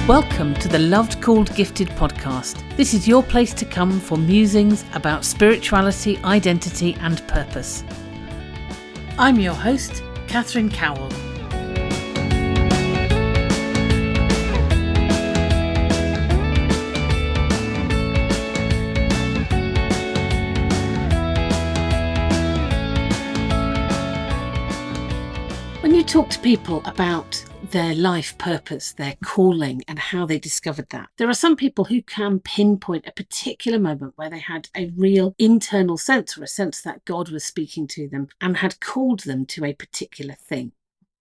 Welcome to the Loved Called Gifted podcast. This is your place to come for musings about spirituality, identity and purpose. I'm your host, Catherine Cowell. When you talk to people about their life purpose, their calling, and how they discovered that, there are some people who can pinpoint a particular moment where they had a real internal sense, or a sense that God was speaking to them and had called them to a particular thing.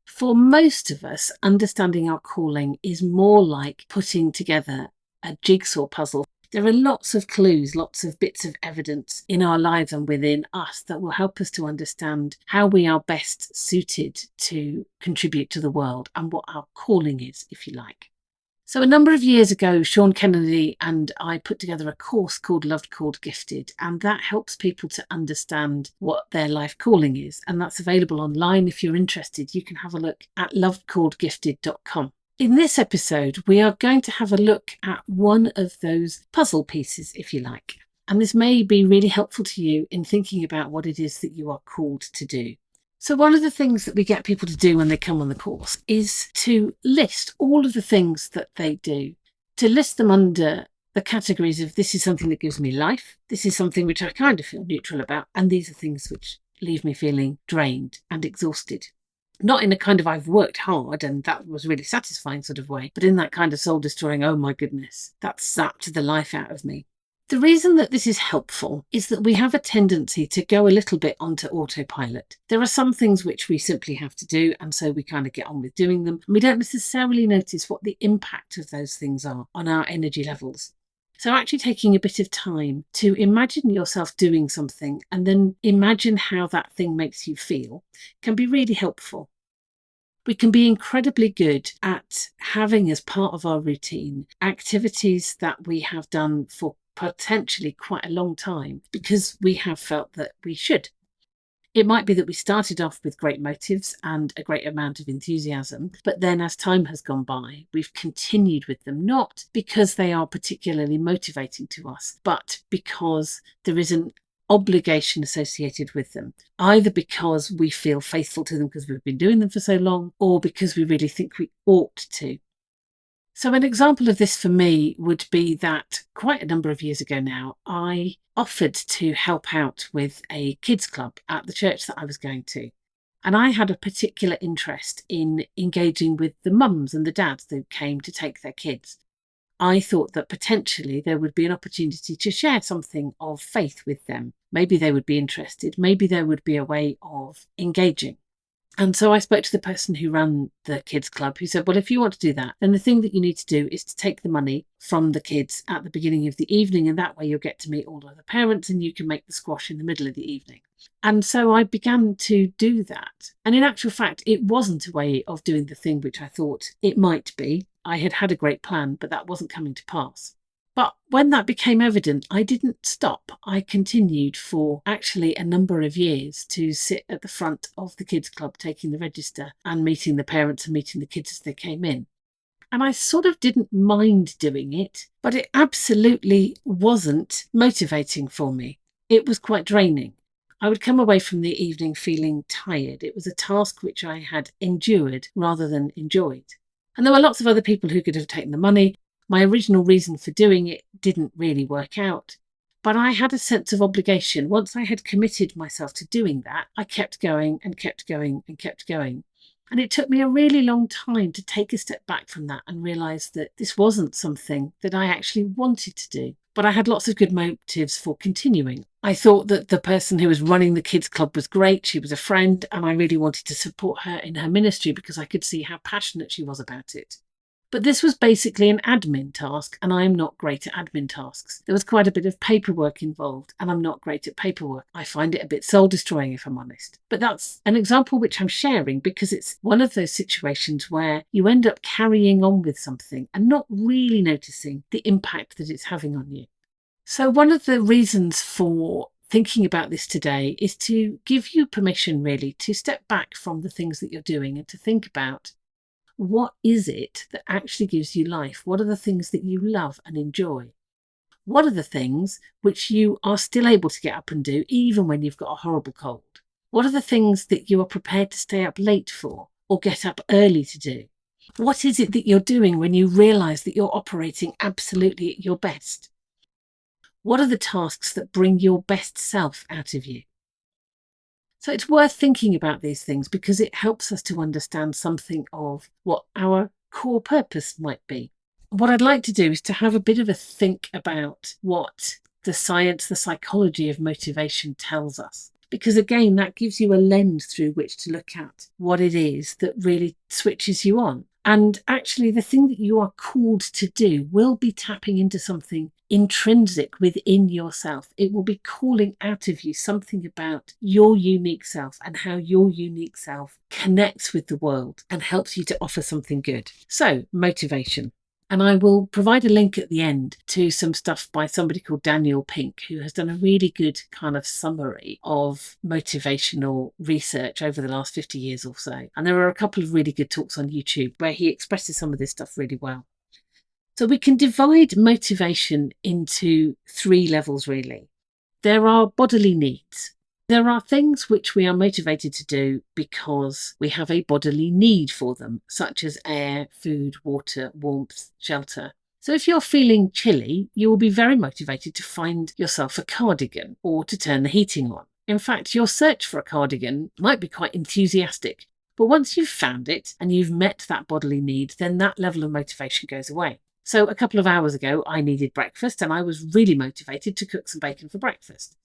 For most of us, understanding our calling is more like putting together a jigsaw puzzle. There are lots of clues, lots of bits of evidence in our lives and within us that will help us to understand how we are best suited to contribute to the world and what our calling is, if you like. So a number of years ago, Sean Kennedy and I put together a course called Loved Called Gifted, and that helps people to understand what their life calling is. And that's available online. If you're interested, you can have a look at lovedcalledgifted.com. In this episode, we are going to have a look at one of those puzzle pieces, if you like. And this may be really helpful to you in thinking about what it is that you are called to do. So one of the things that we get people to do when they come on the course is to list all of the things that they do, to list them under the categories of this is something that gives me life, this is something which I kind of feel neutral about, and these are things which leave me feeling drained and exhausted. Not in a kind of I've worked hard and that was really satisfying sort of way, but in that kind of soul-destroying, oh my goodness, that zapped the life out of me. The reason that this is helpful is that we have a tendency to go a little bit onto autopilot. There are some things which we simply have to do, and so we kind of get on with doing them. And we don't necessarily notice what the impact of those things are on our energy levels. So actually taking a bit of time to imagine yourself doing something and then imagine how that thing makes you feel can be really helpful. We can be incredibly good at having as part of our routine activities that we have done for potentially quite a long time because we have felt that we should. It might be that we started off with great motives and a great amount of enthusiasm, but then as time has gone by, we've continued with them, not because they are particularly motivating to us, but because there is an obligation associated with them, either because we feel faithful to them because we've been doing them for so long, or because we really think we ought to. So an example of this for me would be that quite a number of years ago now, I offered to help out with a kids club at the church that I was going to. And I had a particular interest in engaging with the mums and the dads that came to take their kids. I thought that potentially there would be an opportunity to share something of faith with them. Maybe they would be interested. Maybe there would be a way of engaging. And so I spoke to the person who ran the kids club, who said, well, if you want to do that, then the thing that you need to do is to take the money from the kids at the beginning of the evening, and that way you'll get to meet all of the parents and you can make the squash in the middle of the evening. And so I began to do that. And in actual fact, it wasn't a way of doing the thing which I thought it might be. I had had a great plan, but that wasn't coming to pass. But when that became evident, I didn't stop. I continued for actually a number of years to sit at the front of the kids club, taking the register and meeting the parents and meeting the kids as they came in. And I sort of didn't mind doing it, but it absolutely wasn't motivating for me. It was quite draining. I would come away from the evening feeling tired. It was a task which I had endured rather than enjoyed. And there were lots of other people who could have taken the money. My original reason for doing it didn't really work out, but I had a sense of obligation. Once I had committed myself to doing that, I kept going and kept going and kept going. And it took me a really long time to take a step back from that and realise that this wasn't something that I actually wanted to do. But I had lots of good motives for continuing. I thought that the person who was running the kids club was great. She was a friend, and I really wanted to support her in her ministry because I could see how passionate she was about it. But this was basically an admin task, and I'm not great at admin tasks. There was quite a bit of paperwork involved, and I'm not great at paperwork. I find it a bit soul-destroying, if I'm honest. But that's an example which I'm sharing because it's one of those situations where you end up carrying on with something and not really noticing the impact that it's having on you. So one of the reasons for thinking about this today is to give you permission really to step back from the things that you're doing and to think about What is it that actually gives you life? What are the things that you love and enjoy? What are the things which you are still able to get up and do even when you've got a horrible cold? What are the things that you are prepared to stay up late for or get up early to do? What is it that you're doing when you realise that you're operating absolutely at your best? What are the tasks that bring your best self out of you? So it's worth thinking about these things because it helps us to understand something of what our core purpose might be. What I'd like to do is to have a bit of a think about what the science, the psychology of motivation tells us. Because again, that gives you a lens through which to look at what it is that really switches you on. And actually, the thing that you are called to do will be tapping into something intrinsic within yourself. It will be calling out of you something about your unique self and how your unique self connects with the world and helps you to offer something good. So, motivation. And I will provide a link at the end to some stuff by somebody called Daniel Pink, who has done a really good kind of summary of motivational research over the last 50 years or so. And there are a couple of really good talks on YouTube where he expresses some of this stuff really well. So we can divide motivation into 3 levels, really. There are bodily needs. There are things which we are motivated to do because we have a bodily need for them, such as air, food, water, warmth, shelter. So if you're feeling chilly, you will be very motivated to find yourself a cardigan or to turn the heating on. In fact, your search for a cardigan might be quite enthusiastic, but once you've found it and you've met that bodily need, then that level of motivation goes away. So a couple of hours ago, I needed breakfast and I was really motivated to cook some bacon for breakfast.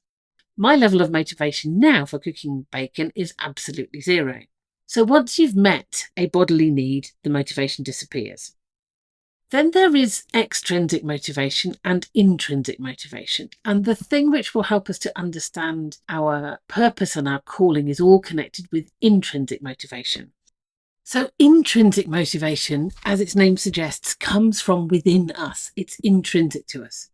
My level of motivation now for cooking bacon is absolutely 0. So once you've met a bodily need, the motivation disappears. Then there is extrinsic motivation and intrinsic motivation. And the thing which will help us to understand our purpose and our calling is all connected with intrinsic motivation. So intrinsic motivation, as its name suggests, comes from within us. It's intrinsic to us.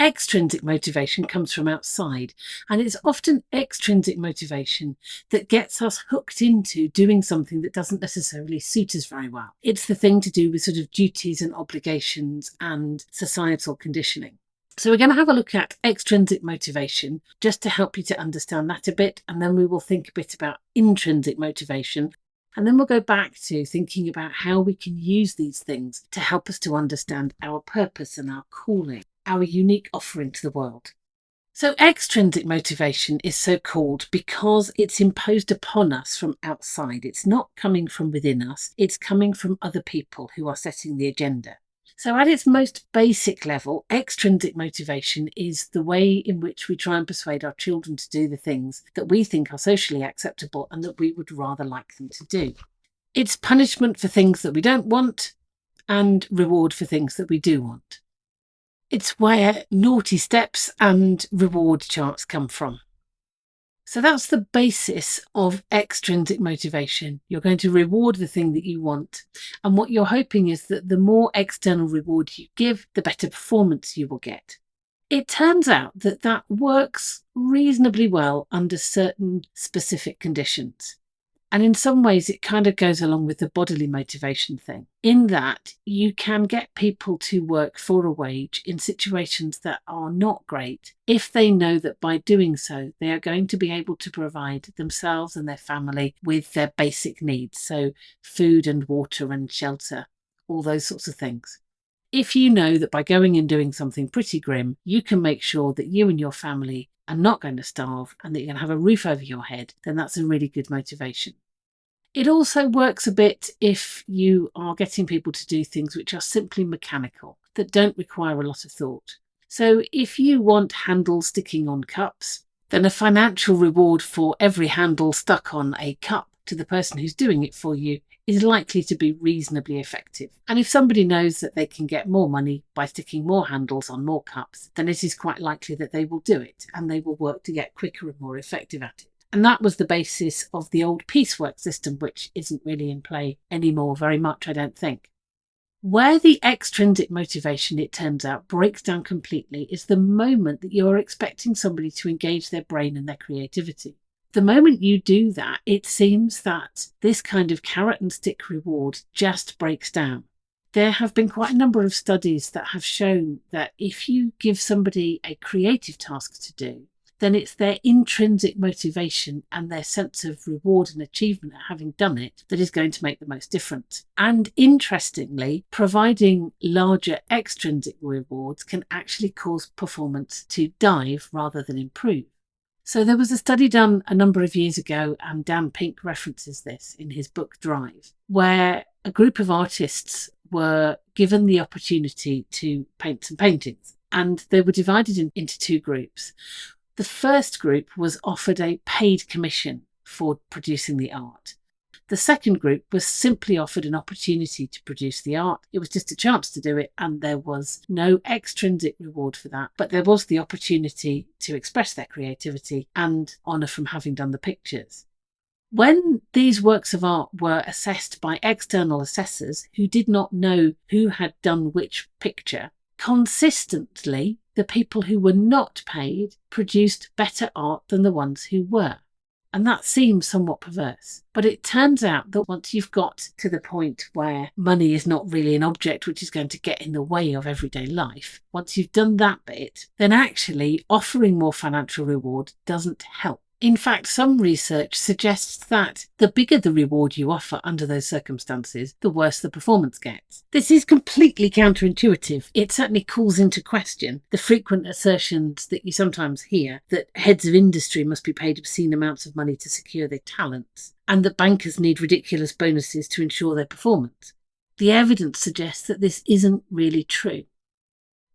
Extrinsic motivation comes from outside, and it's often extrinsic motivation that gets us hooked into doing something that doesn't necessarily suit us very well. It's the thing to do with sort of duties and obligations and societal conditioning. So we're going to have a look at extrinsic motivation just to help you to understand that a bit, and then we will think a bit about intrinsic motivation. And then we'll go back to thinking about how we can use these things to help us to understand our purpose and our calling, our unique offering to the world. So extrinsic motivation is so called because it's imposed upon us from outside. It's not coming from within us, it's coming from other people who are setting the agenda. So at its most basic level, extrinsic motivation is the way in which we try and persuade our children to do the things that we think are socially acceptable and that we would rather like them to do. It's punishment for things that we don't want and reward for things that we do want. It's where naughty steps and reward charts come from. So that's the basis of extrinsic motivation. You're going to reward the thing that you want. And what you're hoping is that the more external reward you give, the better performance you will get. It turns out that that works reasonably well under certain specific conditions. And in some ways, it kind of goes along with the bodily motivation thing, in that you can get people to work for a wage in situations that are not great if they know that by doing so, they are going to be able to provide themselves and their family with their basic needs. So food and water and shelter, all those sorts of things. If you know that by going and doing something pretty grim, you can make sure that you and your family are not going to starve and that you're going to have a roof over your head, then that's a really good motivation. It also works a bit if you are getting people to do things which are simply mechanical, that don't require a lot of thought. So if you want handles sticking on cups, then a financial reward for every handle stuck on a cup to the person who's doing it for you is likely to be reasonably effective. And if somebody knows that they can get more money by sticking more handles on more cups, then it is quite likely that they will do it and they will work to get quicker and more effective at it. And that was the basis of the old piecework system, which isn't really in play anymore very much, I don't think. Where the extrinsic motivation, it turns out, breaks down completely is the moment that you're expecting somebody to engage their brain and their creativity. The moment you do that, it seems that this kind of carrot and stick reward just breaks down. There have been quite a number of studies that have shown that if you give somebody a creative task to do, then it's their intrinsic motivation and their sense of reward and achievement at having done it that is going to make the most difference. And interestingly, providing larger extrinsic rewards can actually cause performance to dive rather than improve. So there was a study done a number of years ago, and Dan Pink references this in his book Drive, where a group of artists were given the opportunity to paint some paintings, and they were divided into two groups. The first group was offered a paid commission for producing the art. The second group was simply offered an opportunity to produce the art. It was just a chance to do it, and there was no extrinsic reward for that, but there was the opportunity to express their creativity and honour from having done the pictures. When these works of art were assessed by external assessors who did not know who had done which picture, consistently, the people who were not paid produced better art than the ones who were. And that seems somewhat perverse. But it turns out that once you've got to the point where money is not really an object which is going to get in the way of everyday life, once you've done that bit, then actually offering more financial reward doesn't help. In fact, some research suggests that the bigger the reward you offer under those circumstances, the worse the performance gets. This is completely counterintuitive. It certainly calls into question the frequent assertions that you sometimes hear that heads of industry must be paid obscene amounts of money to secure their talents, and that bankers need ridiculous bonuses to ensure their performance. The evidence suggests that this isn't really true.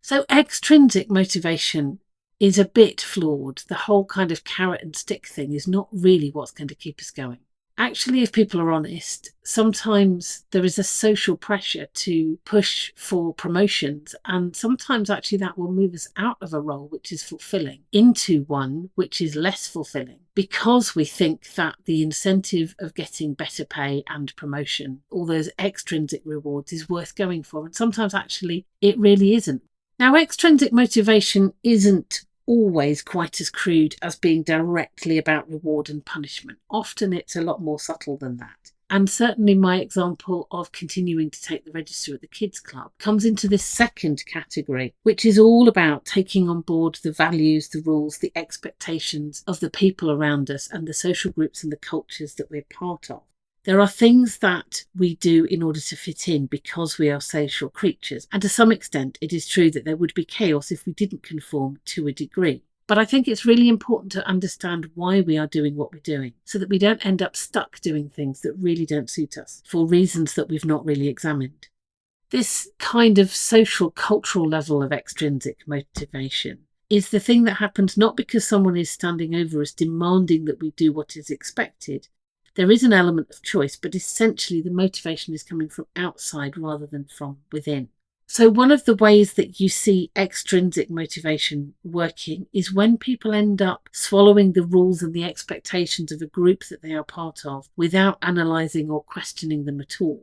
So extrinsic motivation is a bit flawed. The whole kind of carrot and stick thing is not really what's going to keep us going. Actually, if people are honest, sometimes there is a social pressure to push for promotions, and sometimes actually that will move us out of a role which is fulfilling into one which is less fulfilling, because we think that the incentive of getting better pay and promotion, all those extrinsic rewards, is worth going for, and sometimes actually it really isn't. Now, extrinsic motivation isn't always quite as crude as being directly about reward and punishment. Often it's a lot more subtle than that. And certainly my example of continuing to take the register at the kids club comes into this second category, which is all about taking on board the values, the rules, the expectations of the people around us and the social groups and the cultures that we're part of. There are things that we do in order to fit in because we are social creatures, and to some extent it is true that there would be chaos if we didn't conform to a degree. But I think it's really important to understand why we are doing what we're doing, so that we don't end up stuck doing things that really don't suit us for reasons that we've not really examined. This kind of social cultural level of extrinsic motivation is the thing that happens not because someone is standing over us demanding that we do what is expected. There is an element of choice, but essentially the motivation is coming from outside rather than from within. So one of the ways that you see extrinsic motivation working is when people end up swallowing the rules and the expectations of a group that they are part of without analysing or questioning them at all.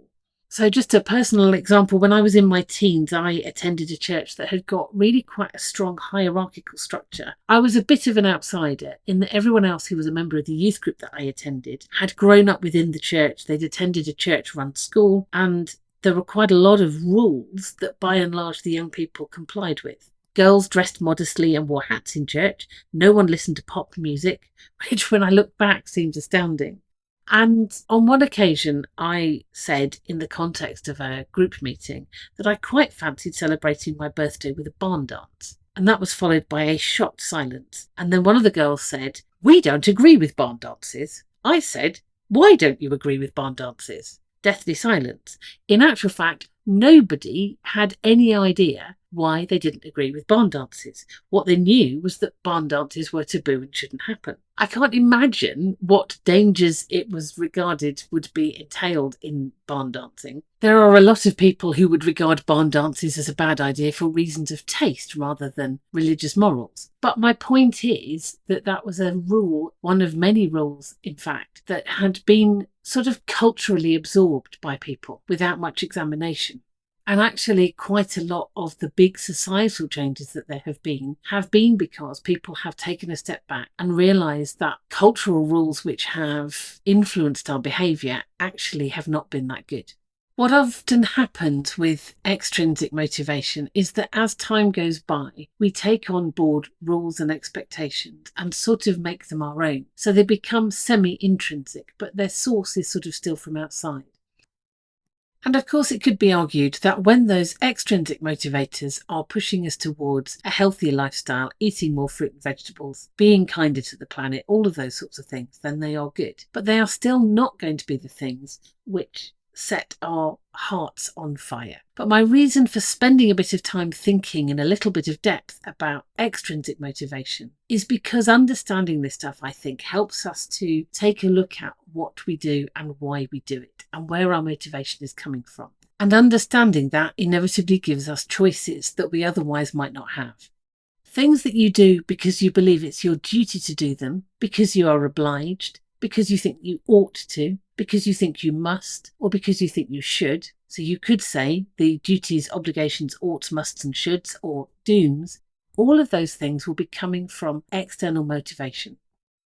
So just a personal example, when I was in my teens, I attended a church that had got really quite a strong hierarchical structure. I was a bit of an outsider in that everyone else who was a member of the youth group that I attended had grown up within the church. They'd attended a church-run school, and there were quite a lot of rules that by and large the young people complied with. Girls dressed modestly and wore hats in church. No one listened to pop music, which when I look back seems astounding. And on one occasion, I said in the context of a group meeting that I quite fancied celebrating my birthday with a barn dance. And that was followed by a shocked silence. And then one of the girls said, "We don't agree with barn dances." I said, "Why don't you agree with barn dances?" Deathly silence. In actual fact, nobody had any idea why they didn't agree with barn dances. What they knew was that barn dances were taboo and shouldn't happen. I can't imagine what dangers it was regarded would be entailed in barn dancing. There are a lot of people who would regard barn dances as a bad idea for reasons of taste rather than religious morals. But my point is that that was a rule, one of many rules, in fact, that had been sort of culturally absorbed by people without much examination. And actually, quite a lot of the big societal changes that there have been because people have taken a step back and realised that cultural rules which have influenced our behaviour actually have not been that good. What often happens with extrinsic motivation is that as time goes by, we take on board rules and expectations and sort of make them our own. So they become semi-intrinsic, but their source is sort of still from outside. And of course, it could be argued that when those extrinsic motivators are pushing us towards a healthier lifestyle, eating more fruit and vegetables, being kinder to the planet, all of those sorts of things, then they are good. But they are still not going to be the things which set our hearts on fire. But my reason for spending a bit of time thinking in a little bit of depth about extrinsic motivation is because understanding this stuff, I think, helps us to take a look at what we do and why we do it and where our motivation is coming from. And understanding that inevitably gives us choices that we otherwise might not have. Things that you do because you believe it's your duty to do them, because you are obliged, because you think you ought to, because you think you must, or because you think you should. So you could say the duties, obligations, oughts, musts and shoulds, or dooms. All of those things will be coming from external motivation.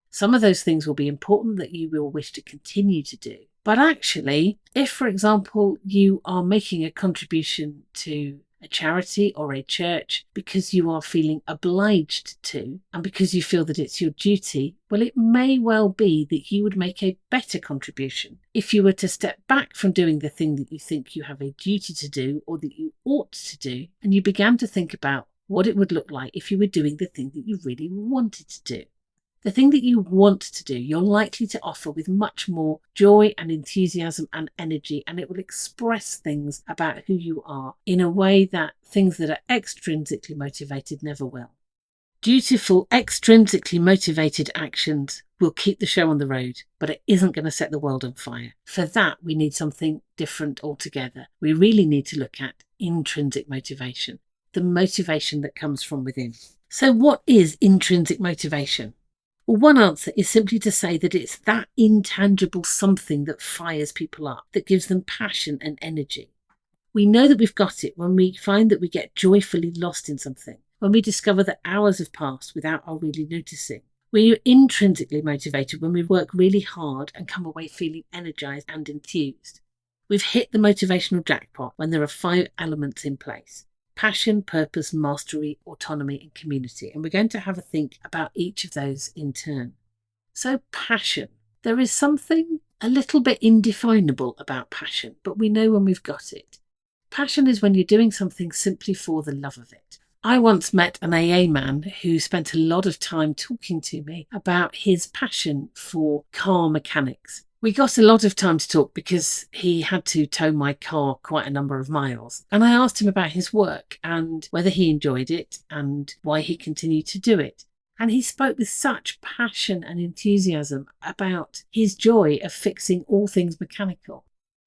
Some of those things will be important that you will wish to continue to do. But actually, if, for example, you are making a contribution to a charity or a church because you are feeling obliged to, and because you feel that it's your duty, well, it may well be that you would make a better contribution if you were to step back from doing the thing that you think you have a duty to do or that you ought to do, and you began to think about what it would look like if you were doing the thing that you really wanted to do. The thing that you want to do, you're likely to offer with much more joy and enthusiasm and energy, and it will express things about who you are in a way that things that are extrinsically motivated never will. Dutiful, extrinsically motivated actions will keep the show on the road, but it isn't going to set the world on fire. For that, we need something different altogether. We really need to look at intrinsic motivation, the motivation that comes from within. So what is intrinsic motivation? Well, one answer is simply to say that it's that intangible something that fires people up, that gives them passion and energy. We know that we've got it when we find that we get joyfully lost in something, when we discover that hours have passed without our really noticing. We're intrinsically motivated when we work really hard and come away feeling energised and enthused. We've hit the motivational jackpot when there are 5 elements in place: passion, purpose, mastery, autonomy and community. And we're going to have a think about each of those in turn. So passion. There is something a little bit indefinable about passion, but we know when we've got it. Passion is when you're doing something simply for the love of it. I once met an AA man who spent a lot of time talking to me about his passion for car mechanics. We got a lot of time to talk because he had to tow my car quite a number of miles. And I asked him about his work and whether he enjoyed it and why he continued to do it. And he spoke with such passion and enthusiasm about his joy of fixing all things mechanical.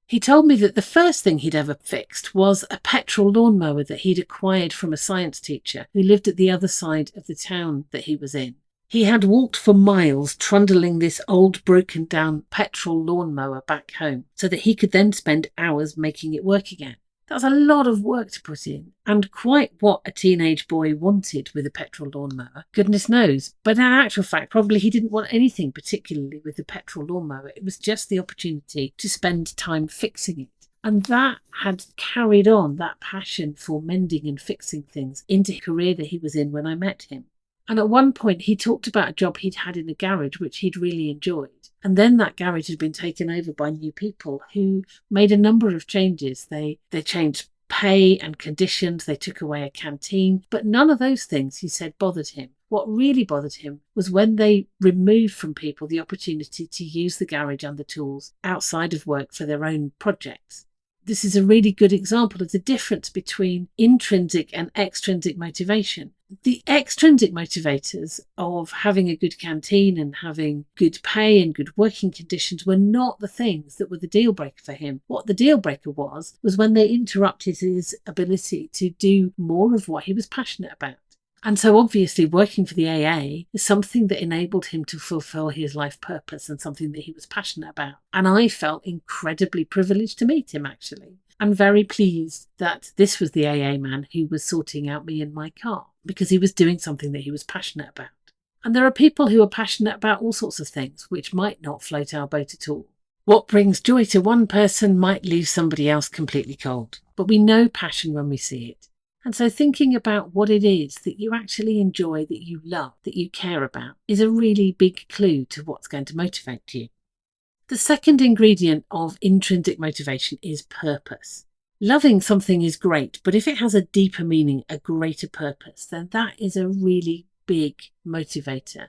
He told me that the first thing he'd ever fixed was a petrol lawnmower that he'd acquired from a science teacher who lived at the other side of the town that he was in. He had walked for miles trundling this old broken down petrol lawnmower back home so that he could then spend hours making it work again. That was a lot of work to put in, and quite what a teenage boy wanted with a petrol lawnmower, goodness knows. But in actual fact, probably he didn't want anything particularly with the petrol lawnmower. It was just the opportunity to spend time fixing it. And that had carried on, that passion for mending and fixing things, into the career that he was in when I met him. And at one point he talked about a job he'd had in a garage which he'd really enjoyed. And then that garage had been taken over by new people who made a number of changes. They changed pay and conditions, they took away a canteen, but none of those things, he said, bothered him. What really bothered him was when they removed from people the opportunity to use the garage and the tools outside of work for their own projects. This is a really good example of the difference between intrinsic and extrinsic motivation. The extrinsic motivators of having a good canteen and having good pay and good working conditions were not the things that were the deal breaker for him. What the deal breaker was when they interrupted his ability to do more of what he was passionate about. And so obviously working for the AA is something that enabled him to fulfill his life purpose and something that he was passionate about. And I felt incredibly privileged to meet him, actually. I'm very pleased that this was the AA man who was sorting out me and my car, because he was doing something that he was passionate about. And there are people who are passionate about all sorts of things which might not float our boat at all. What brings joy to one person might leave somebody else completely cold. But we know passion when we see it. And so thinking about what it is that you actually enjoy, that you love, that you care about, is a really big clue to what's going to motivate you. The second ingredient of intrinsic motivation is purpose. Loving something is great, but if it has a deeper meaning, a greater purpose, then that is a really big motivator.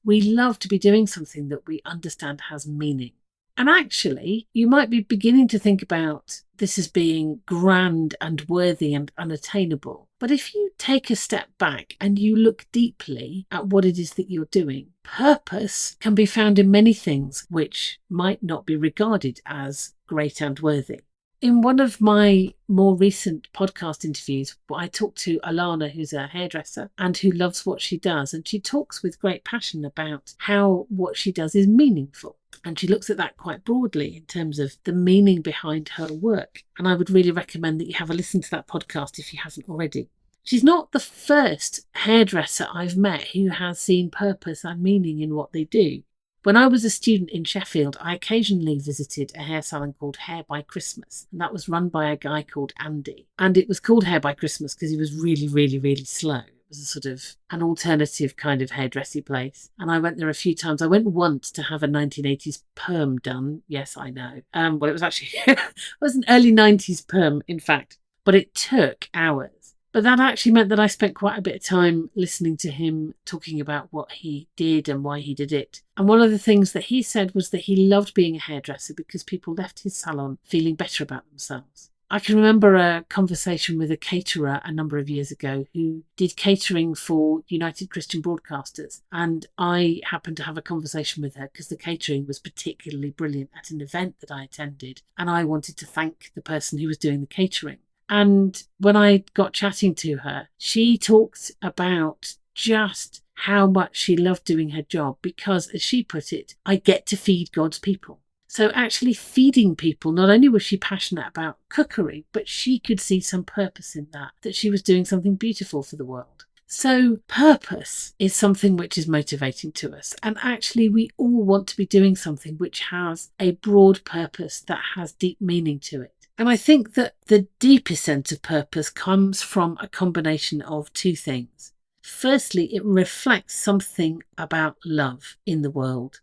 We love to be doing something that we understand has meaning. And actually, you might be beginning to think about this as being grand and worthy and unattainable. But if you take a step back and you look deeply at what it is that you're doing, purpose can be found in many things which might not be regarded as great and worthy. In one of my more recent podcast interviews, I talked to Alana, who's a hairdresser and who loves what she does. And she talks with great passion about how what she does is meaningful. And she looks at that quite broadly in terms of the meaning behind her work. And I would really recommend that you have a listen to that podcast if you haven't already. She's not the first hairdresser I've met who has seen purpose and meaning in what they do. When I was a student in Sheffield, I occasionally visited a hair salon called Hair by Christmas, and that was run by a guy called Andy. And it was called Hair by Christmas because he was really, really, really slow. It was a sort of an alternative kind of hairdressy place. And I went there a few times. I went once to have a 1980s perm done. Yes, I know. Well, it was actually, it was an early 90s perm, in fact, but it took hours. But that actually meant that I spent quite a bit of time listening to him talking about what he did and why he did it. And one of the things that he said was that he loved being a hairdresser because people left his salon feeling better about themselves. I can remember a conversation with a caterer a number of years ago who did catering for United Christian Broadcasters. And I happened to have a conversation with her because the catering was particularly brilliant at an event that I attended. And I wanted to thank the person who was doing the catering. And when I got chatting to her, she talked about just how much she loved doing her job because, as she put it, I get to feed God's people. So actually feeding people, not only was she passionate about cookery, but she could see some purpose in that she was doing something beautiful for the world. So purpose is something which is motivating to us. And actually we all want to be doing something which has a broad purpose that has deep meaning to it. And I think that the deepest sense of purpose comes from a combination of two things. Firstly, it reflects something about love in the world.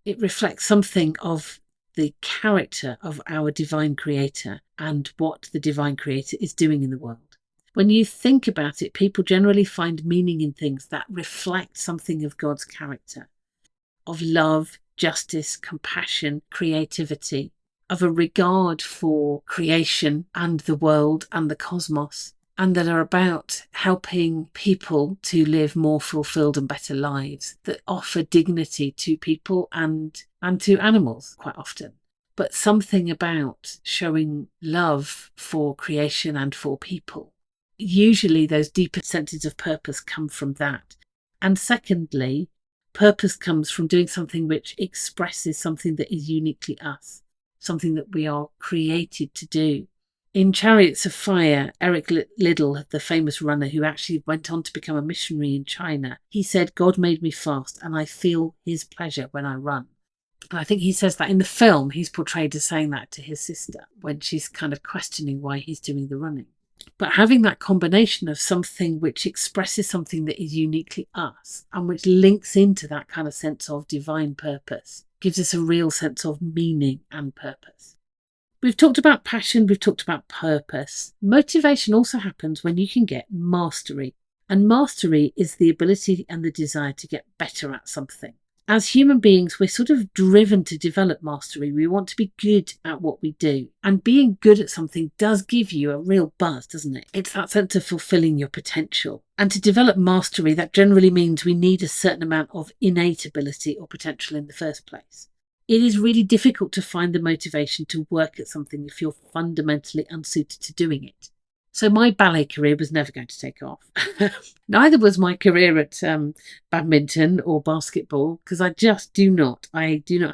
It reflects something of the character of our divine creator and what the divine creator is doing in the world. When you think about it, people generally find meaning in things that reflect something of God's character, of love, justice, compassion, creativity, of a regard for creation and the world and the cosmos, and that are about helping people to live more fulfilled and better lives that offer dignity to people and to animals quite often. But something about showing love for creation and for people. Usually those deeper senses of purpose come from that. And secondly, purpose comes from doing something which expresses something that is uniquely us. Something that we are created to do. In Chariots of Fire, Eric Liddell, the famous runner who actually went on to become a missionary in China, he said, "God made me fast and I feel his pleasure when I run." And I think he says that in the film, he's portrayed as saying that to his sister when she's kind of questioning why he's doing the running. But having that combination of something which expresses something that is uniquely us and which links into that kind of sense of divine purpose gives us a real sense of meaning and purpose. We've talked about passion, we've talked about purpose. Motivation also happens when you can get mastery. And mastery is the ability and the desire to get better at something. As human beings, we're sort of driven to develop mastery. We want to be good at what we do. And being good at something does give you a real buzz, doesn't it? It's that sense of fulfilling your potential. And to develop mastery, that generally means we need a certain amount of innate ability or potential in the first place. It is really difficult to find the motivation to work at something if you're fundamentally unsuited to doing it. So my ballet career was never going to take off. Neither was my career at badminton or basketball, because I do not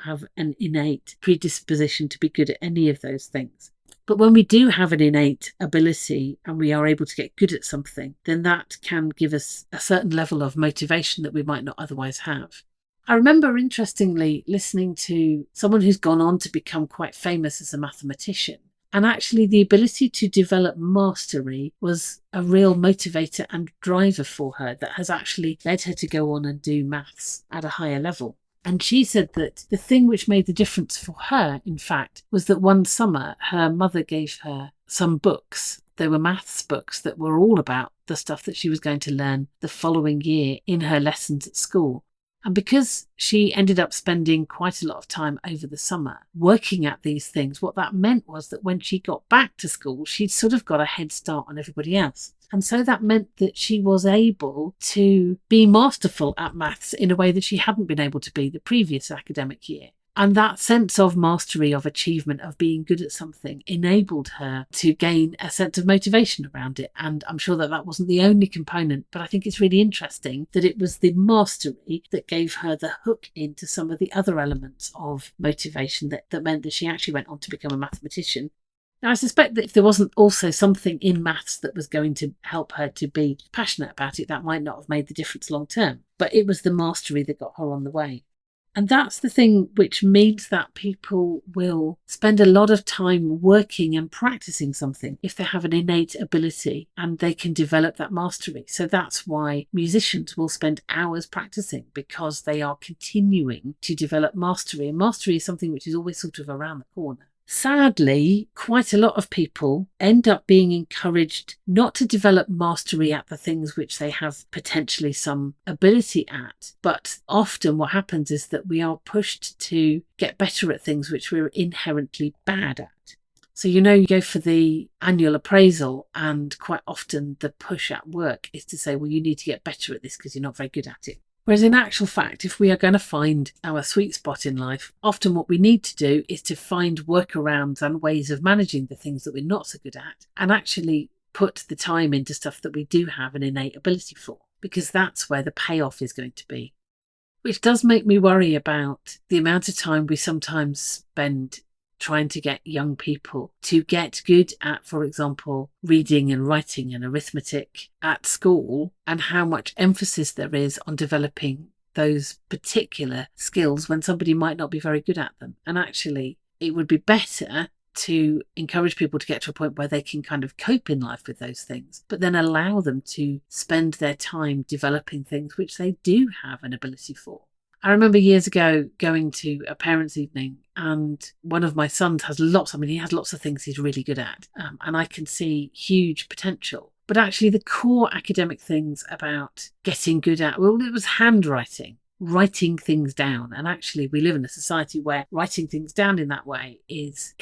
have an innate predisposition to be good at any of those things. But when we do have an innate ability and we are able to get good at something, then that can give us a certain level of motivation that we might not otherwise have. I remember, interestingly, listening to someone who's gone on to become quite famous as a mathematician. And actually, the ability to develop mastery was a real motivator and driver for her that has actually led her to go on and do maths at a higher level. And she said that the thing which made the difference for her, in fact, was that one summer her mother gave her some books. They were maths books that were all about the stuff that she was going to learn the following year in her lessons at school. And because she ended up spending quite a lot of time over the summer working at these things, what that meant was that when she got back to school, she'd sort of got a head start on everybody else. And so that meant that she was able to be masterful at maths in a way that she hadn't been able to be the previous academic year. And that sense of mastery, of achievement, of being good at something enabled her to gain a sense of motivation around it. And I'm sure that wasn't the only component, but I think it's really interesting that it was the mastery that gave her the hook into some of the other elements of motivation that meant that she actually went on to become a mathematician. Now, I suspect that if there wasn't also something in maths that was going to help her to be passionate about it, that might not have made the difference long term. But it was the mastery that got her on the way. And that's the thing which means that people will spend a lot of time working and practicing something if they have an innate ability and they can develop that mastery. So that's why musicians will spend hours practicing, because they are continuing to develop mastery. And mastery is something which is always sort of around the corner. Sadly, quite a lot of people end up being encouraged not to develop mastery at the things which they have potentially some ability at. But often what happens is that we are pushed to get better at things which we're inherently bad at. So, you go for the annual appraisal, and quite often the push at work is to say, well, you need to get better at this because you're not very good at it. Whereas in actual fact, if we are going to find our sweet spot in life, often what we need to do is to find workarounds and ways of managing the things that we're not so good at, and actually put the time into stuff that we do have an innate ability for, because that's where the payoff is going to be. Which does make me worry about the amount of time we sometimes spend trying to get young people to get good at, for example, reading and writing and arithmetic at school, and how much emphasis there is on developing those particular skills when somebody might not be very good at them. And actually, it would be better to encourage people to get to a point where they can kind of cope in life with those things, but then allow them to spend their time developing things which they do have an ability for. I remember years ago going to a parents' evening, and one of my sons has lots of things he's really good at, and I can see huge potential. But actually the core academic things about getting good at, well, it was handwriting, writing things down. And actually we live in a society where writing things down in that way is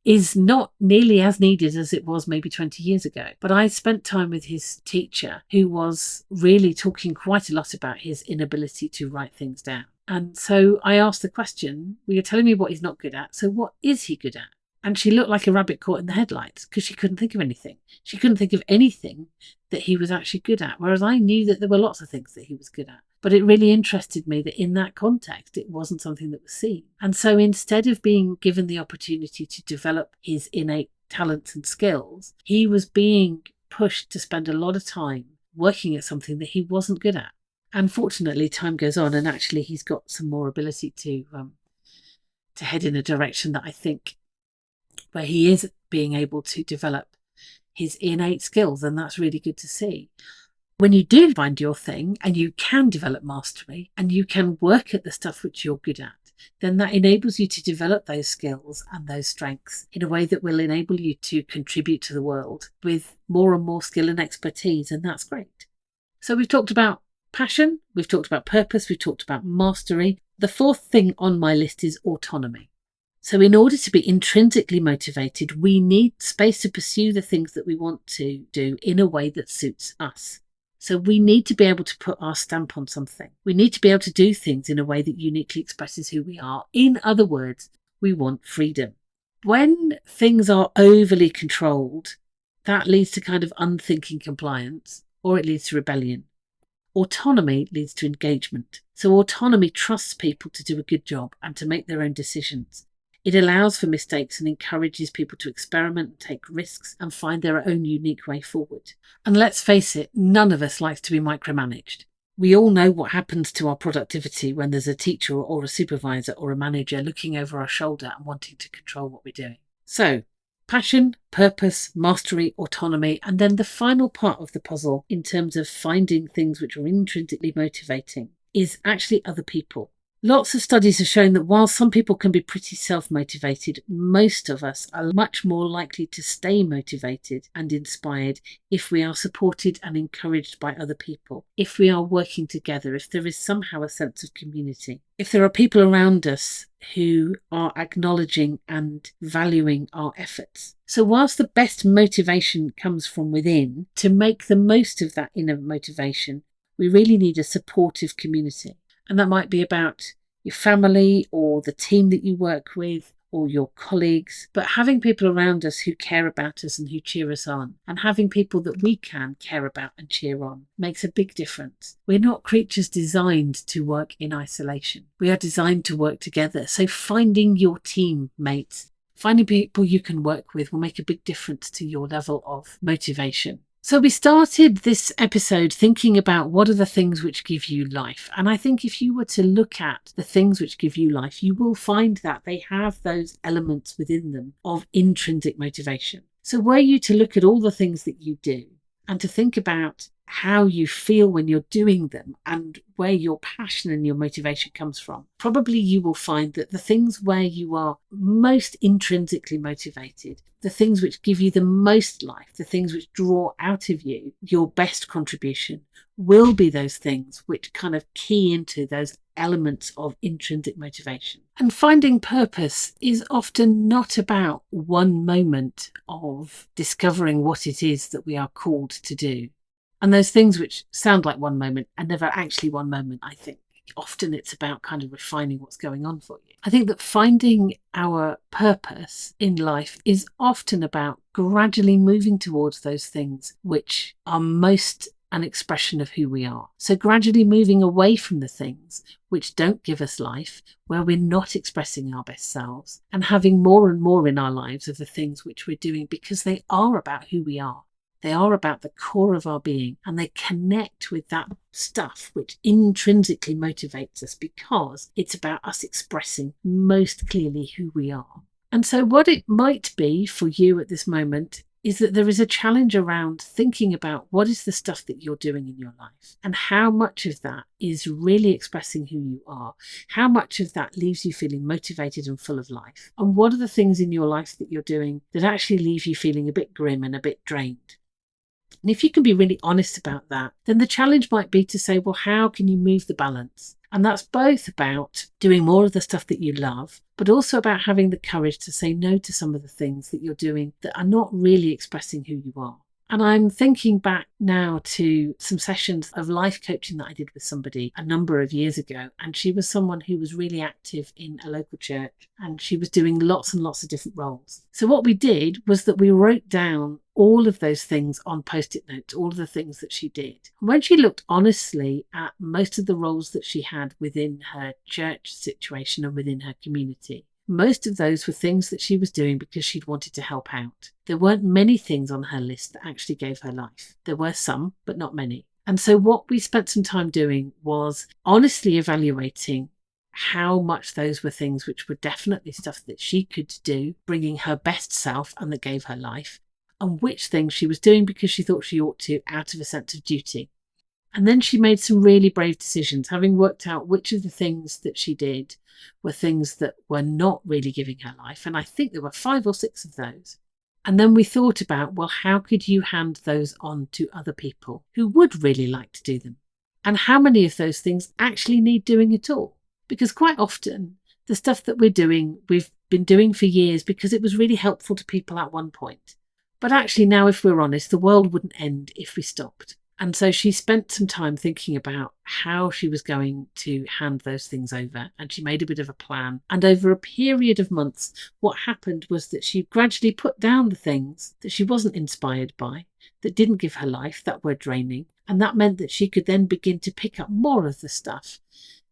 is not nearly as needed as it was maybe 20 years ago. But I spent time with his teacher, who was really talking quite a lot about his inability to write things down. And so I asked the question, well, you're telling me what he's not good at, so what is he good at? And she looked like a rabbit caught in the headlights, because she couldn't think of anything. She couldn't think of anything that he was actually good at, whereas I knew that there were lots of things that he was good at. But it really interested me that in that context, it wasn't something that was seen. And so instead of being given the opportunity to develop his innate talents and skills, he was being pushed to spend a lot of time working at something that he wasn't good at. Unfortunately, time goes on, and actually he's got some more ability to head in a direction that I think where he is being able to develop his innate skills, and that's really good to see. When you do find your thing and you can develop mastery and you can work at the stuff which you're good at, then that enables you to develop those skills and those strengths in a way that will enable you to contribute to the world with more and more skill and expertise, and that's great. So we've talked about passion, we've talked about purpose, we've talked about mastery. The fourth thing on my list is autonomy. So in order to be intrinsically motivated, we need space to pursue the things that we want to do in a way that suits us. So we need to be able to put our stamp on something. We need to be able to do things in a way that uniquely expresses who we are. In other words, we want freedom. When things are overly controlled, That leads to kind of unthinking compliance, or it leads to rebellion. Autonomy leads to engagement. So autonomy trusts people to do a good job and to make their own decisions. It allows for mistakes and encourages people to experiment and take risks and find their own unique way forward. And let's face it, none of us likes to be micromanaged. We all know what happens to our productivity when there's a teacher or a supervisor or a manager looking over our shoulder and wanting to control what we're doing. So, passion, purpose, mastery, autonomy, and then the final part of the puzzle in terms of finding things which are intrinsically motivating is actually other people. Lots of studies have shown that while some people can be pretty self-motivated, most of us are much more likely to stay motivated and inspired if we are supported and encouraged by other people, if we are working together, if there is somehow a sense of community, if there are people around us who are acknowledging and valuing our efforts. So whilst the best motivation comes from within, to make the most of that inner motivation, we really need a supportive community. And that might be about your family or the team that you work with or your colleagues, but having people around us who care about us and who cheer us on, and having people that we can care about and cheer on makes a big difference. We're not creatures designed to work in isolation. We are designed to work together. So finding your team mates, finding people you can work with will make a big difference to your level of motivation. So we started this episode thinking about what are the things which give you life. And I think if you were to look at the things which give you life, you will find that they have those elements within them of intrinsic motivation. So were you to look at all the things that you do and to think about how you feel when you're doing them and where your passion and your motivation comes from, probably you will find that the things where you are most intrinsically motivated, the things which give you the most life, the things which draw out of you your best contribution, will be those things which kind of key into those elements of intrinsic motivation. And finding purpose is often not about one moment of discovering what it is that we are called to do. And those things which sound like one moment are never actually one moment, I think. Often it's about kind of refining what's going on for you. I think that finding our purpose in life is often about gradually moving towards those things which are most an expression of who we are. So gradually moving away from the things which don't give us life, where we're not expressing our best selves, and having more and more in our lives of the things which we're doing because they are about who we are. They are about the core of our being, and they connect with that stuff which intrinsically motivates us because it's about us expressing most clearly who we are. And so what it might be for you at this moment is that there is a challenge around thinking about what is the stuff that you're doing in your life and how much of that is really expressing who you are, how much of that leaves you feeling motivated and full of life, and what are the things in your life that you're doing that actually leave you feeling a bit grim and a bit drained. And if you can be really honest about that, then the challenge might be to say, well, how can you move the balance? And that's both about doing more of the stuff that you love, but also about having the courage to say no to some of the things that you're doing that are not really expressing who you are. And I'm thinking back now to some sessions of life coaching that I did with somebody a number of years ago. And she was someone who was really active in a local church, and she was doing lots and lots of different roles. So what we did was that we wrote down all of those things on post-it notes, all of the things that she did. And when she looked honestly at most of the roles that she had within her church situation and within her community, most of those were things that she was doing because she'd wanted to help out. There weren't many things on her list that actually gave her life. There were some, but not many. And so what we spent some time doing was honestly evaluating how much those were things which were definitely stuff that she could do, bringing her best self and that gave her life, and which things she was doing because she thought she ought to out of a sense of duty. And then she made some really brave decisions, having worked out which of the things that she did were things that were not really giving her life. And I think there were 5 or 6 of those. And then we thought about, well, how could you hand those on to other people who would really like to do them? And how many of those things actually need doing at all? Because quite often, the stuff that we're doing, we've been doing for years because it was really helpful to people at one point. But actually now, if we're honest, the world wouldn't end if we stopped. And so she spent some time thinking about how she was going to hand those things over, and she made a bit of a plan. And over a period of months, what happened was that she gradually put down the things that she wasn't inspired by, that didn't give her life, that were draining. And that meant that she could then begin to pick up more of the stuff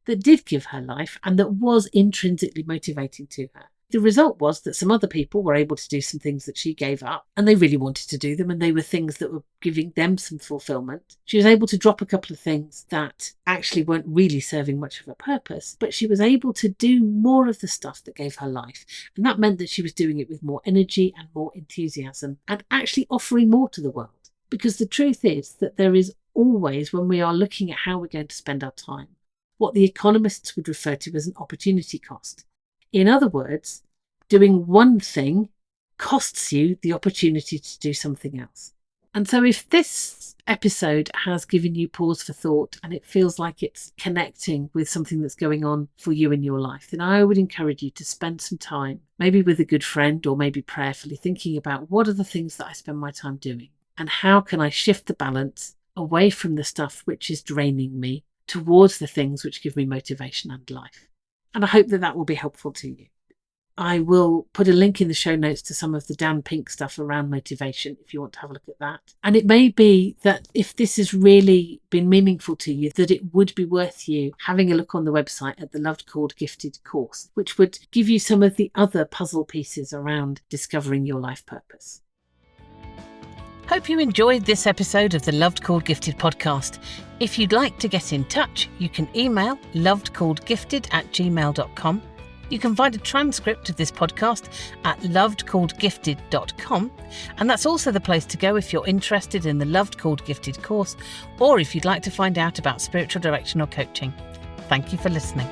that did give her life and that was intrinsically motivating to her. The result was that some other people were able to do some things that she gave up, and they really wanted to do them, and they were things that were giving them some fulfillment. She was able to drop a couple of things that actually weren't really serving much of a purpose, but she was able to do more of the stuff that gave her life. And that meant that she was doing it with more energy and more enthusiasm and actually offering more to the world. Because the truth is that there is always, when we are looking at how we're going to spend our time, what the economists would refer to as an opportunity cost. In other words, doing one thing costs you the opportunity to do something else. And so if this episode has given you pause for thought and it feels like it's connecting with something that's going on for you in your life, then I would encourage you to spend some time, maybe with a good friend or maybe prayerfully, thinking about what are the things that I spend my time doing and how can I shift the balance away from the stuff which is draining me towards the things which give me motivation and life. And I hope that that will be helpful to you. I will put a link in the show notes to some of the Dan Pink stuff around motivation if you want to have a look at that. And it may be that if this has really been meaningful to you, that it would be worth you having a look on the website at the Loved Called Gifted course, which would give you some of the other puzzle pieces around discovering your life purpose. Hope you enjoyed this episode of the Loved Called Gifted podcast. If you'd like to get in touch, you can email lovedcalledgifted@gmail.com. You can find a transcript of this podcast at lovedcalledgifted.com, and that's also the place to go if you're interested in the Loved Called Gifted course, or if you'd like to find out about spiritual direction or coaching. Thank you for listening.